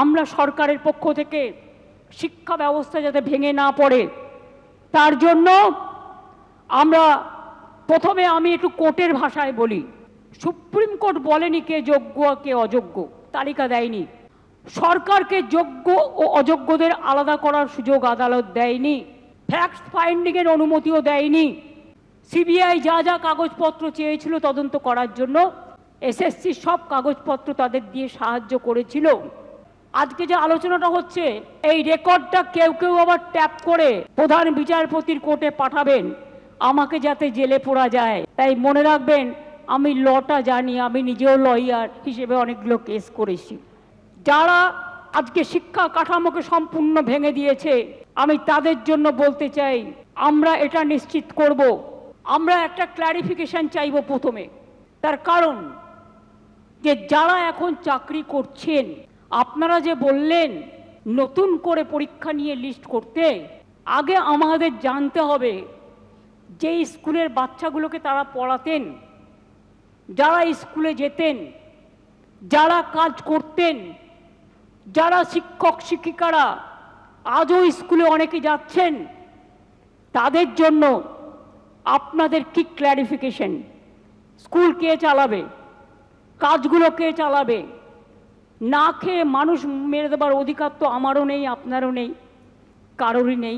আমরা সরকারের পক্ষ থেকে শিক্ষা ব্যবস্থা যাতে ভেঙে না পড়ে তার জন্য আমরা প্রথমে আমি একটু কোর্টের ভাষায় বলি। সুপ্রিম কোর্ট বলেনি কে যোগ্য কে অযোগ্য, তালিকা দেয়নি। সরকারকে যোগ্য ও অযোগ্যদের আলাদা করার সুযোগ আদালত দেয়নি, ফ্যাক্ট ফাইন্ডিংয়ের অনুমতিও দেয়নি। সিবিআই যা যা কাগজপত্র চেয়েছিল তদন্ত করার জন্য এসএসসি সব কাগজপত্র তাদের দিয়ে সাহায্য করেছিল। আজকে যে আলোচনাটা হচ্ছে এই রেকর্ডটা কেউ কেউ আবার ট্যাপ করে প্রধান বিচারপতির কোর্টে পাঠাবেন আমাকে যাতে জেলে পোড়া যায়। তাই মনে রাখবেন আমি লটা জানি, আমি নিজেও লয়ার হিসেবে অনেকগুলো কেস করেছি। যারা আজকে শিক্ষা কাঠামোকে সম্পূর্ণ ভেঙে দিয়েছে আমি তাদের জন্য বলতে চাই আমরা এটা নিশ্চিত করব, আমরা একটা ক্ল্যারিফিকেশন চাইব প্রথমে। তার কারণ যে যারা এখন চাকরি করছেন আপনারা যে বললেন নতুন করে পরীক্ষা নিয়ে লিস্ট করতে, আগে আমাদের জানতে হবে যে স্কুলের বাচ্চাগুলোকে তারা পড়াতেন, যারা স্কুলে যেতেন, যারা কাজ করতেন, যারা শিক্ষক শিক্ষিকারা আজও স্কুলে অনেকে যাচ্ছেন, তাদের জন্য আপনাদের কি ক্ল্যারিফিকেশন? স্কুল কে চালাবে, কাজগুলো কে চালাবে? না খেয়ে মানুষ মেরে দেবার অধিকার তো আমারও নেই, আপনারও নেই, কারোরই নেই।